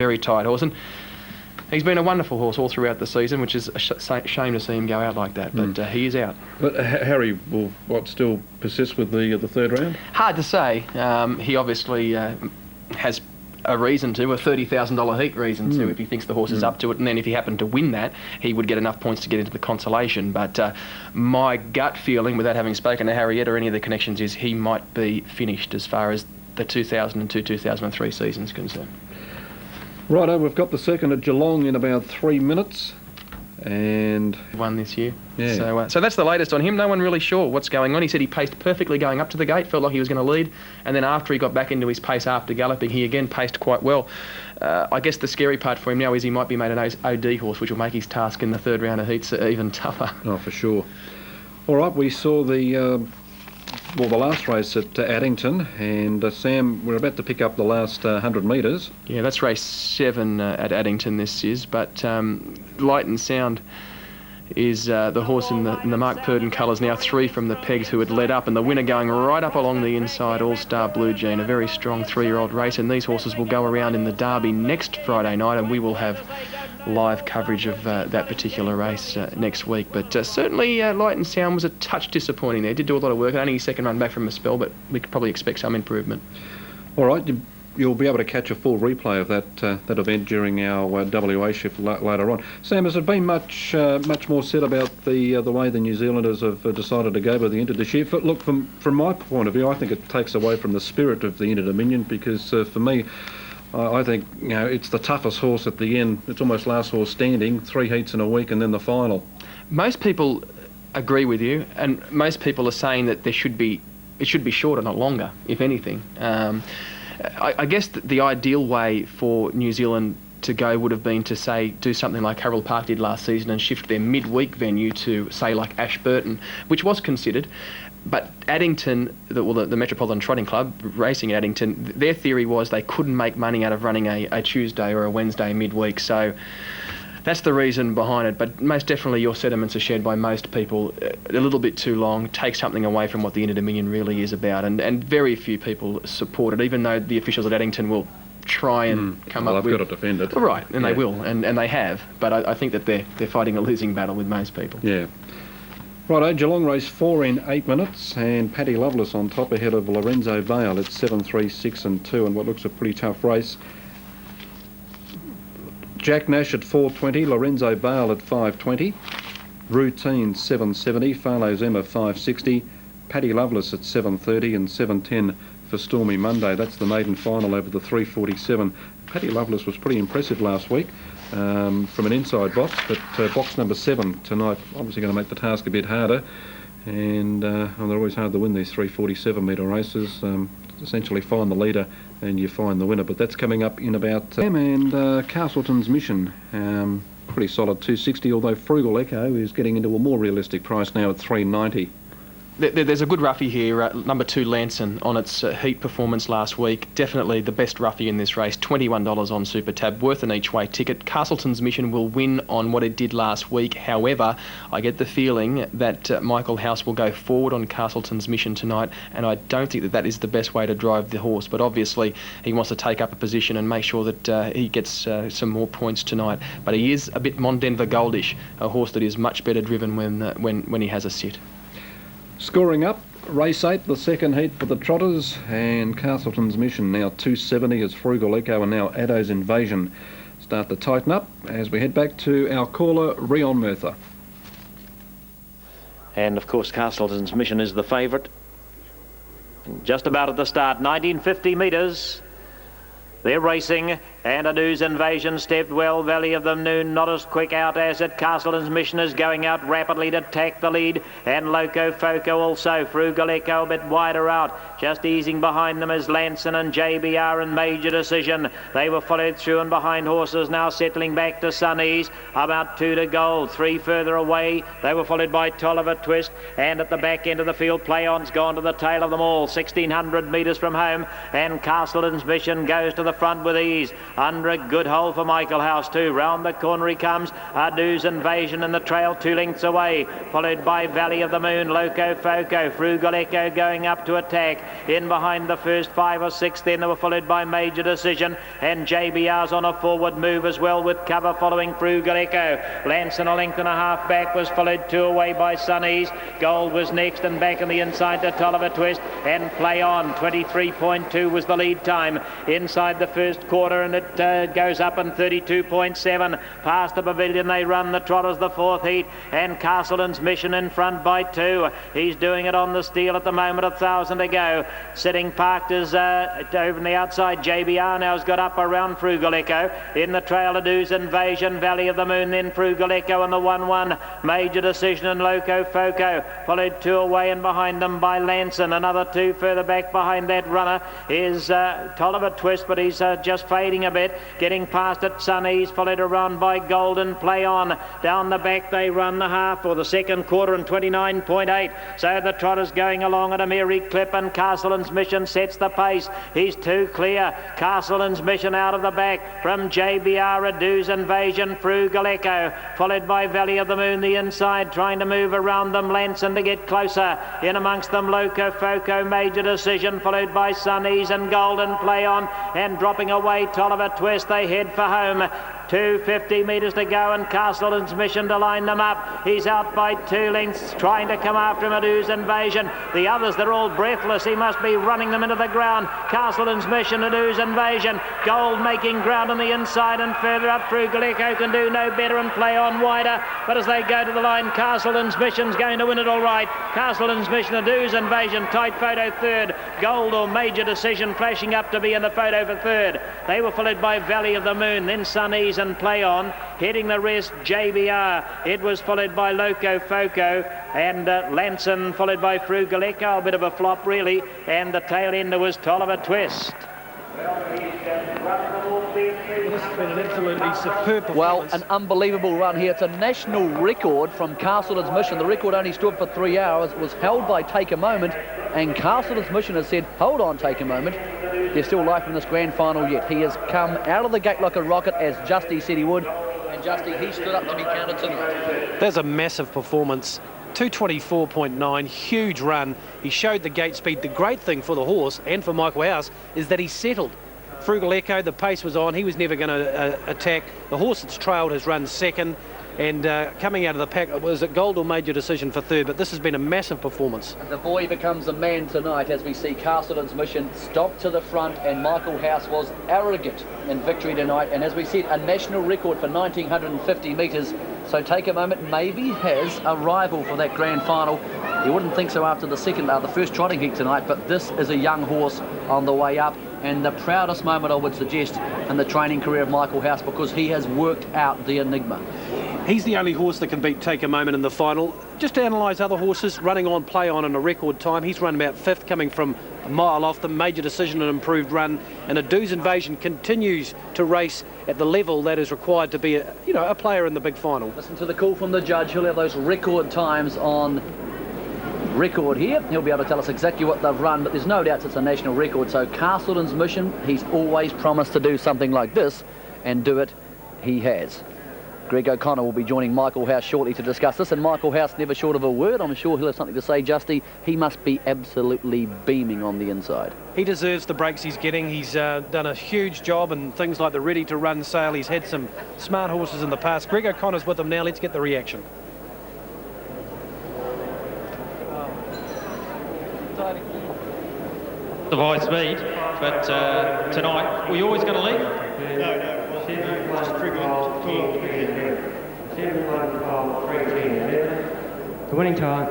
very tight horse, and he's been a wonderful horse all throughout the season, which is a shame to see him go out like that, but he is out. But Harry will still persist with the third round? Hard to say. He obviously has a reason to, a $30,000 heat reason to, if he thinks the horse is up to it, and then if he happened to win that, he would get enough points to get into the consolation. But my gut feeling, without having spoken to Harry yet or any of the connections, is he might be finished as far as the 2002-2003 season is concerned. Righto, we've got the second at Geelong in about 3 minutes. And won this year. Yeah. So that's the latest on him. No one really sure what's going on. He said he paced perfectly going up to the gate, felt like he was going to lead, and then after he got back into his pace after galloping, he again paced quite well. I guess the scary part for him now is he might be made an OD horse, which will make his task in the third round of heats even tougher. Oh, for sure. All right, we saw the last race at Addington, and Sam, we're about to pick up the last 100 metres. Yeah, that's race 7 at Addington this is, but Light and Sound is the horse in the Mark Purdon colours, now 3 from the pegs, who had led up, and the winner going right up along the inside, All Star Blue Jean, a very strong 3-year-old race, and these horses will go around in the Derby next Friday night, and we will have live coverage of that particular race next week. But certainly Light and Sound was a touch disappointing there. Did do a lot of work, only his second run back from a spell, but we could probably expect some improvement. All right, you'll be able to catch a full replay of that event during our WA shift later on. Sam, has there been much more said about the way the New Zealanders have decided to go by the end of this year? But look, from my point of view, I think it takes away from the spirit of the Inter-Dominion, because for me, I think, it's the toughest horse at the end. It's almost last horse standing, 3 heats in a week and then the final. Most people agree with you, and most people are saying that it should be shorter, not longer, if anything. I guess the ideal way for New Zealand to go would have been to, say, do something like Harold Park did last season and shift their midweek venue to, say, like Ashburton, which was considered. But Addington, the Metropolitan Trotting Club, racing at Addington, their theory was they couldn't make money out of running a Tuesday or a Wednesday midweek. So that's the reason behind it. But most definitely your sentiments are shared by most people. A little bit too long, take something away from what the Inter-Dominion really is about. And very few people support it, even though the officials at Addington will try and come up with... Well, they've got to defend it. Right, and they will, and they have. But I think that they're fighting a losing battle with most people. Yeah. Righto, Geelong race 4 in 8 minutes, and Paddy Loveless on top ahead of Lorenzo Vale at 7, 3, 6 and 2, and what looks a pretty tough race. Jack Nash at 4.20, Lorenzo Vale at 5.20, Routine 7.70, Farlow's Emma 5.60, Paddy Loveless at 7.30 and 7.10 for Stormy Monday. That's the maiden final over the 3.47. Paddy Loveless was pretty impressive last week. From an inside box, but box number 7 tonight obviously going to make the task a bit harder, and they're always hard to win these 347 metre races. Essentially find the leader and you find the winner, but that's coming up in about and Castleton's Mission, pretty solid 260, although Frugal Echo is getting into a more realistic price now at 390. There's a good roughie here, number 2 Lanson, on its heat performance last week. Definitely the best roughie in this race, $21 on Super Tab, worth an each way ticket. Castleton's Mission will win on what it did last week. However, I get the feeling that Michael House will go forward on Castleton's Mission tonight, and I don't think that is the best way to drive the horse. But obviously, he wants to take up a position and make sure that he gets some more points tonight. But he is a bit Mondenver Goldish, a horse that is much better driven when he has a sit. Scoring up, race 8, the second heat for the Trotters, and Castleton's Mission now 270 as Frugal Echo, and now Addo's Invasion start to tighten up as we head back to our caller, Rion Murtha. And of course Castleton's Mission is the favourite. Just about at the start, 1950 metres. They're racing, and Addo's Invasion stepped well. Valley of the Noon not as quick out as it. Castleton's Mission is going out rapidly to attack the lead, and Loco Foco also. Frugal Echo a bit wider out. Just easing behind them is Lanson and JBR in Major Decision. They were followed through and behind horses now settling back to Sunnies. About 2 to gold, 3 further away. They were followed by Tolliver Twist, and at the back end of the field, Play On's gone to the tail of them all. 1,600 metres from home, and Castleton's Mission goes to the front with ease. under a good hole for Michael House too. Round the corner he comes. Ardou's Invasion in the trail 2 lengths away, followed by Valley of the Moon, Loco Foco, Frugal Echo going up to attack. In behind the first 5 or 6 then they were followed by Major Decision, and JBR's on a forward move as well with cover following Frugal Echo. Lance and a length and a half back was followed 2 away by Sunnies. Gold was next and back on the inside to Tolliver Twist and Play On. 23.2 was the lead time inside the first quarter, and it goes up in 32.7. Past the pavilion they run. The Trotters the 4th heat, and Castleton's Mission in front by 2. He's doing it on the steel at the moment, 1,000 to go. Sitting parked is over on the outside. JBR now has got up around Frugal Echo. In the trail, Ardou's Invasion, Valley of the Moon, then Frugal Echo and the 1-1. Major Decision and Loco Foco, followed 2 away and behind them by Lanson. Another 2 further back behind that runner is Tolliver Twist, but he's just fading a bit. Getting past it, Sunnies, followed around by Golden Play On. Down the back they run the half or the second quarter in 29.8. So the Trotters going along at a merry clip, and Castleton's Mission sets the pace. He's 2 clear. Castleton's Mission out of the back from JBR, Ardou's Invasion, Frugal Echo, followed by Valley of the Moon the inside, trying to move around them. Lanson to get closer. In amongst them, Loco Foco, Major Decision, followed by Sunnies and Golden Play On, and dropping away Tolliver Twist. They head for home. 250 metres to go, and Castleton's Mission to line them up. He's out by 2 lengths, trying to come after him. Ardou's Invasion. The others, they're all breathless. He must be running them into the ground. Castleton's Mission, Ardou's Invasion. Gold making ground on the inside, and further up Frugal Echo can do no better and Play On wider. But as they go to the line, Castleton's Mission's going to win it all right. Castleton's Mission, Ardou's Invasion, tight photo 3rd. Gold or Major Decision flashing up to be in the photo for 3rd. They were followed by Valley of the Moon, then Sunnies and Play On. Heading the rest, JBR. It was followed by Loco Foco and Lanson, followed by Frugal Echo. A bit of a flop really, and the tail ender was Tolliver Twist. This has been an absolutely superb performance. Well, an unbelievable run here. It's a national record from Castleton's Mission. The record only stood for 3 hours. It was held by Take a Moment, and Castleton's Mission has said, hold on, Take a Moment. There's still life in this grand final yet. He has come out of the gate like a rocket, as Justy said he would, and Justy, he stood up to be counted tonight. There's a massive performance. 224.9, huge run. He showed the gate speed. The great thing for the horse and for Michael House is that he settled. Frugal Echo, the pace was on. He was never going to attack. The horse that's trailed has run 2nd, and coming out of the pack was a Gold or Major Decision for 3rd, but this has been a massive performance. The boy becomes the man tonight as we see Castleton's Mission stop to the front, and Michael House was arrogant in victory tonight, and as we said, a national record for 1950 metres. So Take a Moment maybe has a rival for that grand final. You wouldn't think so after the first trotting heat tonight, but this is a young horse on the way up, and the proudest moment I would suggest in the training career of Michael House, because he has worked out the enigma. He's the only horse that can beat Take a Moment in the final. Just to analyse other horses running on Play On in a record time, he's run about 5th, coming from a mile off the Major Decision, an improved run, and Ardou's Invasion continues to race at the level that is required to be a player in the big final. Listen to the call from the judge. He'll have those record times on record here. He'll be able to tell us exactly what they've run, but there's no doubt it's a national record. So Castleton's Mission, he's always promised to do something like this, and do it he has. Greg O'Connor will be joining Michael House shortly to discuss this, and Michael House never short of a word. I'm sure he'll have something to say, Justy. He must be absolutely beaming on the inside. He deserves the breaks he's getting. He's done a huge job in things like the Ready to Run sale. He's had some smart horses in the past. Greg O'Connor's with him now. Let's get the reaction. The high speed, but tonight, were you always going to lead? No. Just the winning time,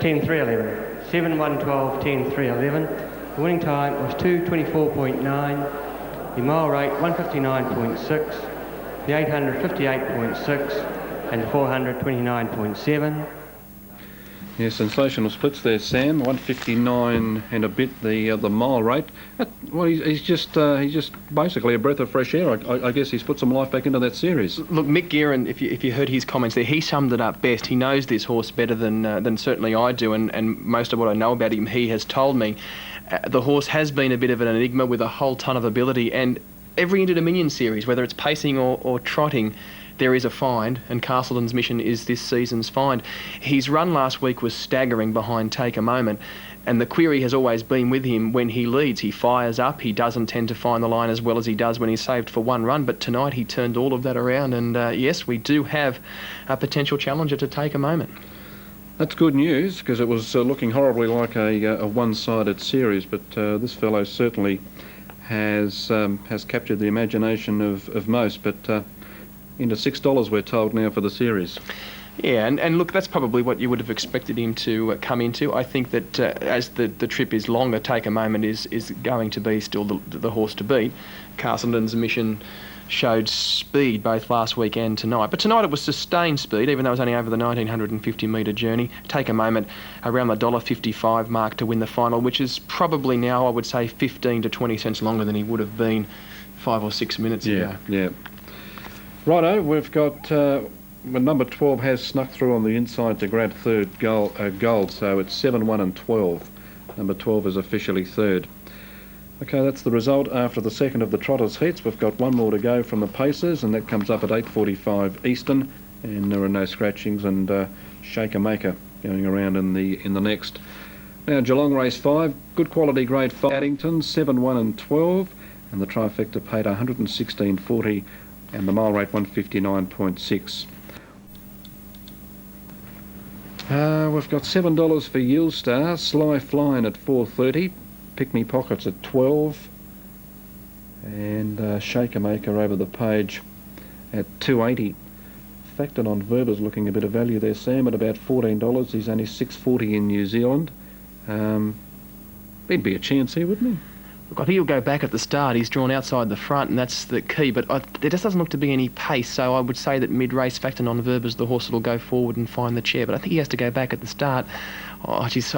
10.3.11. 7.112, 10.3.11. The winning time was 2.24.9. The mile rate, 159.6. The 800, 58.6. And the 400, 29.7. Yeah, sensational splits there, Sam. 159 and a bit the mile rate. Well, he's just basically a breath of fresh air. I guess he's put some life back into that series. Look, Mick Guerin, if you heard his comments there, he summed it up best. He knows this horse better than certainly I do, and most of what I know about him, he has told me. The horse has been a bit of an enigma with a whole ton of ability, and every Inter-Dominion series, whether it's pacing or trotting, there is a find, and Castleton's Mission is this season's find. His run last week was staggering behind Take a Moment, and the query has always been with him when he leads. He fires up, he doesn't tend to find the line as well as he does when he's saved for one run, but tonight he turned all of that around, and yes, we do have a potential challenger to Take a Moment. That's good news, because it was looking horribly like a one-sided series, but this fellow certainly has captured the imagination of most, but into $6 we're told now for the series. Yeah, and look, that's probably what you would have expected him to come into. I think that as the trip is longer, Take a Moment is going to be still the horse to beat. Castleton's Mission showed speed both last week and tonight. But tonight it was sustained speed, even though it was only over the 1,950 metre journey. Take a Moment around the $1.55 mark to win the final, which is probably now, I would say, 15 to 20 cents longer than he would have been 5 or 6 minutes ago. Yeah. Righto, we've got... number 12 has snuck through on the inside to grab third gold, so it's 7, 1 and 12. Number 12 is officially third. Okay, that's the result after the second of the Trotters heats. We've got one more to go from the Pacers, and that comes up at 8:45 Eastern, and there are no scratchings, and Shaker Maker going around in the next. Now Geelong race 5, good quality grade 5. Addington 7, 1 and 12, and the trifecta paid 116.40, and the mile rate 159.6. We've got $7 for Yield Star, Sly Flying at 4.30, Pick Me Pockets at 12, and Shaker Maker over the page at 2.80. Factored on Verber's looking a bit of value there, Sam, at about $14. He's only 6.40 in New Zealand. He'd be a chance here, wouldn't he? Look, I think he'll go back at the start. He's drawn outside the front, and that's the key. But there just doesn't look to be any pace, so I would say that mid-race, Factor on Verber's the horse that'll go forward and find the chair. But I think he has to go back at the start. Oh, geez,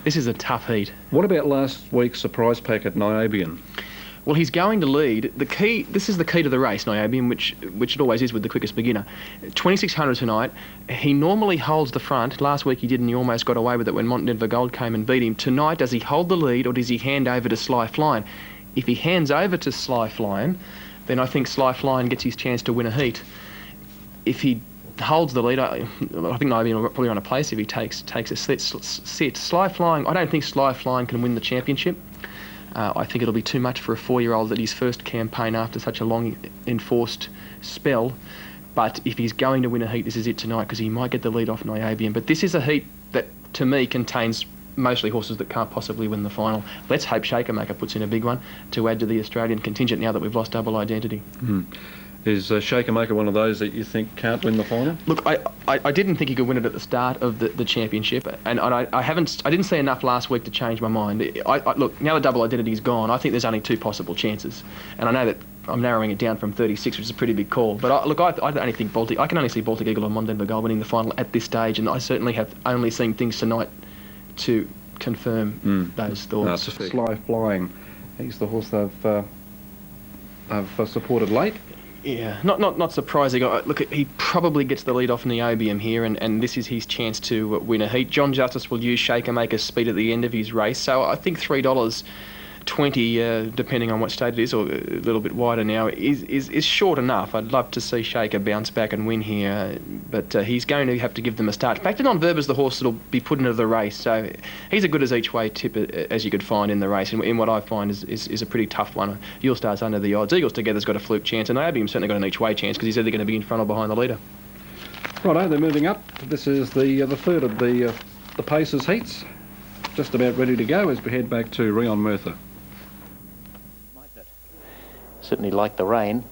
this is a tough heat. What about last week's surprise pack at Niobium? Well, he's going to lead. This is the key to the race, Niobium, which it always is with the quickest beginner. 2,600 tonight. He normally holds the front. Last week he didn't. He almost got away with it when Montdenver Gold came and beat him. Tonight, does he hold the lead or does he hand over to Sly Flying? If he hands over to Sly Flying, then I think Sly Flying gets his chance to win a heat. If he holds the lead, I think Niobium will probably run a place if he takes a sit. Sly Flying, I don't think Sly Flying can win the championship. I think it'll be too much for a 4-year-old at his first campaign after such a long enforced spell. But if he's going to win a heat, this is it tonight, because he might get the lead off Niobium. But this is a heat that, to me, contains mostly horses that can't possibly win the final. Let's hope Shaker Maker puts in a big one to add to the Australian contingent now that we've lost double identity. Is Shaker Maker one of those that you think can't win the final? Look, I didn't think he could win it at the start of the championship, and I didn't see enough last week to change my mind. Look, now the double identity's gone, I think there's only 2 possible chances, and I know that I'm narrowing it down from 36, which is a pretty big call. But I only think I can only see Baltic Eagle or Montdenver Gold winning the final at this stage, and I certainly have only seen things tonight to confirm those thoughts. Sly Flying, he's the horse I've supported late. Yeah, not surprising. Look, he probably gets the lead off Niobium here, and this is his chance to win a heat. John Justice will use Shaker Maker's speed at the end of his race, so I think $3.20, depending on what state it is, or a little bit wider now, is short enough. I'd love to see Shaker bounce back and win here, but he's going to have to give them a start. Factored on Verber's the horse that'll be put into the race, so he's as good as each way tip as you could find in the race, and in what I find is a pretty tough one. You'll Star's under the odds. Eagles Together's got a fluke chance, and Niobium's certainly got an each way chance because he's either going to be in front or behind the leader. Righto, they're moving up. This is the third of the Pacers heats. Just about ready to go as we head back to Rion Merthyr. Certainly like the rain.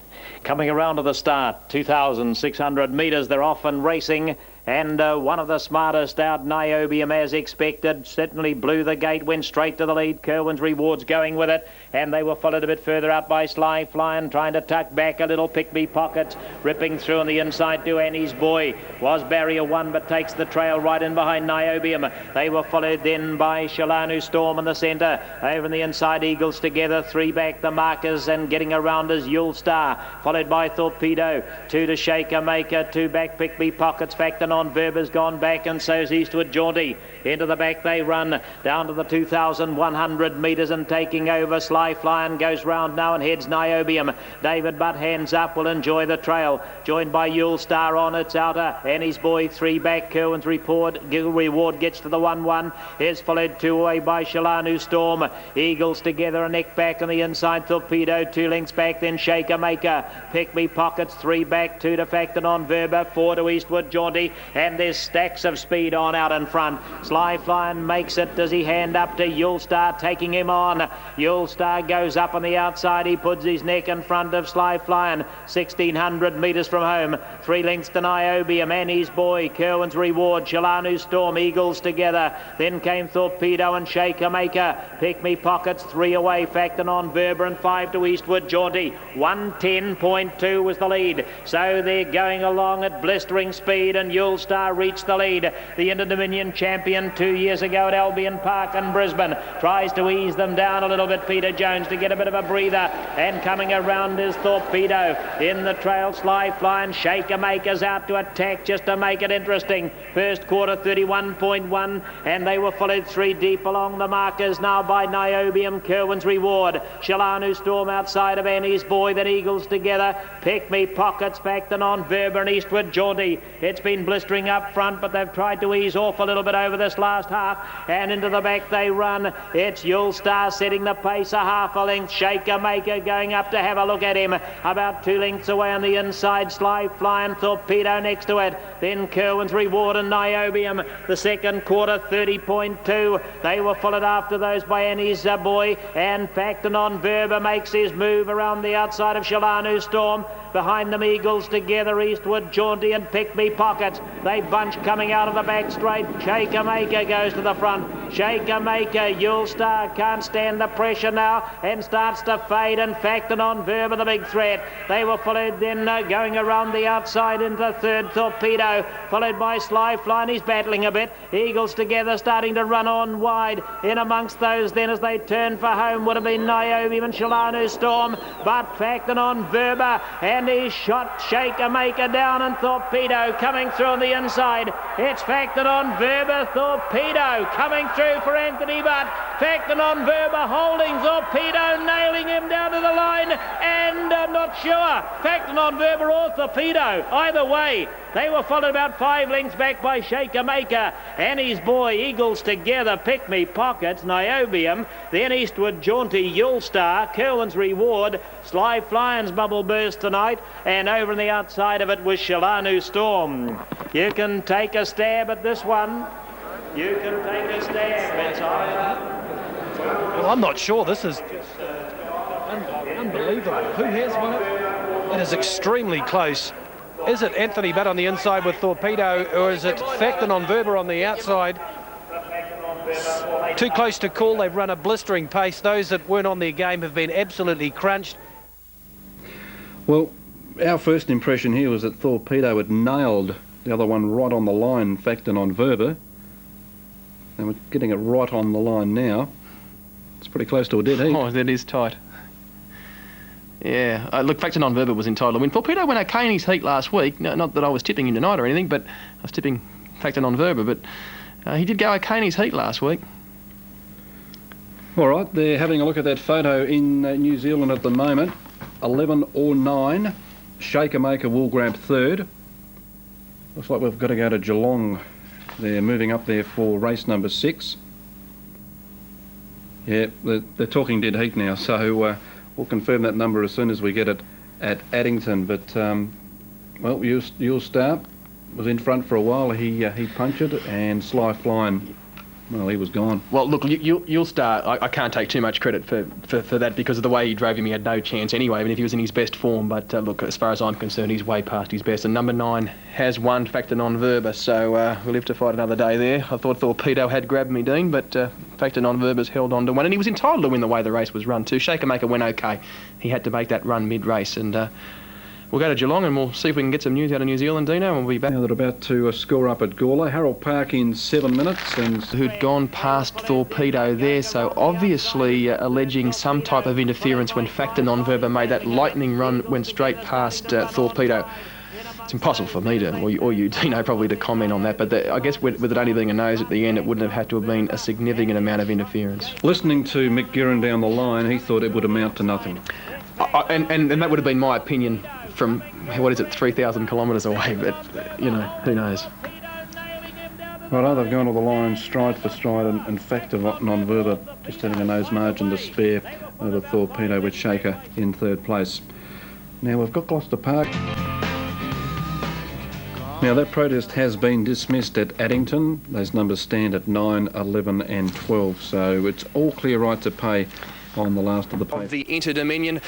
Coming around to the start, 2,600 metres, they're off and racing, and one of the smartest out, Niobium, as expected, certainly blew the gate, went straight to the lead. Kerwin's Rewards going with it, and they were followed a bit further out by Sly Flying, trying to tuck back a little. Pick Me Pockets ripping through on the inside to Annie's Boy. Was barrier 1, but takes the trail right in behind Niobium. They were followed then by Shalanu Storm in the centre. Over on the inside, Eagles Together, 3 back the markers, and getting around is Yule Star, followed by Torpedo. 2 to Shaker Maker, 2 back Pick Me Pockets, Factor on Verber's gone back, and so's Eastward Jaunty. Into the back they run, down to the 2,100 metres, and taking over. Sly Flyin goes round now and heads Niobium. David Butt hands up, will enjoy the trail. Joined by Yule Star on its outer. Annie's Boy 3 back. Kerwin's Reward gets to the 1-1. Is followed 2 away by Shalanu Storm. Eagles together, a neck back on the inside. Torpedo 2 lengths back, then Shaker Maker. Pick Me Pockets 3 back, 2 to Facton on Verber, 4 to Eastward Jaunty, and there's stacks of speed on out in front. Sly Flyin makes it. Does he hand up to Yule Star, taking him on? Yule Star goes up on the outside. He puts his neck in front of Sly Flyin. 1,600 metres from home. 3 lengths to Niobium. Annie's Boy, Kerwin's Reward, Shalanu Storm, Eagles together. Then came Torpedo and Shaker Maker. Pick Me Pockets 3 away. Facton on Verber, and 5 to Eastward Jaunty. 110.2 was the lead. So they're going along at blistering speed, and Yule Star reached the lead. The Inter-Dominion champion 2 years ago at Albion Park in Brisbane tries to ease them down a little bit, Peter Jones, to get a bit of a breather, and coming around is Torpedo. In the trail, Sly Flyin, Shaker Makers out to attack just to make it interesting. First quarter 31.1, and they were followed 3 deep along the markers now by Niobium, Kerwin's Reward, Shalanu Storm outside of Annie's Boy, then Eagles together. Pick Me Pockets, Facton on Verber, and Eastward Jaunty. It's been blistering up front, but they've tried to ease off a little bit over this last half, and into the back they run. It's Yule Star setting the pace, a half a length. Shaker Maker going up to have a look at him, about 2 lengths away on the inside. Sly Flyin, Torpedo next to it, then Kerwin's Reward and Niobium. The second quarter 30.2. They were followed after those by Annie's Boy, and Facton on Verber makes his move around the outside of Shalanu Storm. Behind them, Eagles together, Eastward Jaunty and Pick Me Pockets. They bunch coming out of the back straight. Shaker Maker goes to the front. Shaker Maker, Yule Star can't stand the pressure now and starts to fade, and Facton on Verber the big threat. They were followed then going around the outside into third, Torpedo, followed by Sly Flyin. He's battling a bit. Eagles together starting to run on wide. In amongst those then as they turn for home would have been Niobium and Shalanu Storm, but Facton on Verber, and he shot Shaker Maker down, and Torpedo coming through on the inside. It's Facton on Verber, Torpedo coming through for Anthony Butt. Facton on Verber holding Torpedo, nailing him down to the line, and not sure. Facton on Verber or Torpedo. Either way, they were followed about 5 lengths back by Shaker Maker. Annie's Boy, Eagles together, Pick Me Pockets, Niobium, then Eastward Jaunty, Yule Star, Kerwin's Reward, Sly Flyin's Bubble Burst tonight, and over on the outside of it was Shalanu Storm. You can take a stab at this one. You can take a stab. It's Well, I'm not sure. This is just unbelievable. Who has won it? It is extremely close. Is it Anthony Butt on the inside with Torpedo, or is it Facton on Verber on the outside? Too close to call. They've run a blistering pace. Those that weren't on their game have been absolutely crunched. Well, our first impression here was that Torpedo had nailed the other one right on the line, Facton on Verber. And we're getting it right on the line now. It's pretty close to a dead heat. Oh, that is tight. Yeah, look, Facton on Verber was entitled to win. Torpedo went okay in his heat last week. No, not that I was tipping him tonight or anything, but I was tipping Facton on Verber. But he did go okay in his heat last week. All right, they're having a look at that photo in New Zealand at the moment. 11 or 9. Shaker Maker will grab third. Looks like we've got to go to Geelong. They're moving up there for race number 6. Yeah, they're talking dead heat now, so we'll confirm that number as soon as we get it at Addington. But, well, Yule Star was in front for a while. He punctured, and Sly Flyin, well, he was gone. Well, look, Yule Star, I can't take too much credit for that because of the way he drove him. He had no chance anyway, even if he was in his best form. But look, as far as I'm concerned, he's way past his best. And number 9 has won, Facton on Verber, so we'll live to fight another day there. I thought Torpedo had grabbed me, Dean, but Facton on Verber's held on to one. And he was entitled to win the way the race was run too. Shaker Maker went okay. He had to make that run mid-race, and we'll go to Geelong and we'll see if we can get some news out of New Zealand, Dino, and we'll be back. Now they're about to score up at Gawler. Harold Park in 7 minutes. And who'd gone past Torpedo there, so obviously alleging some type of interference when Facton on Verber made that lightning run, went straight past Torpedo. it's impossible for me to, or you, Dino, probably to comment on that, but I guess with it only being a nose at the end, it wouldn't have had to have been a significant amount of interference. Listening to Mick Guerin down the line, he thought it would amount to nothing. And that would have been my opinion from, 3,000 kilometres away, but, who knows. Righto, they've gone to the line stride for stride, and Factor Non-Verba just having a nose margin to spare over Torpedo with Shaker in third place. Now we've got Gloucester Park. Now that protest has been dismissed at Addington. Those numbers stand at 9, 11 and 12, so it's all clear right to pay on the last of the pay. Of the Inter-Dominion,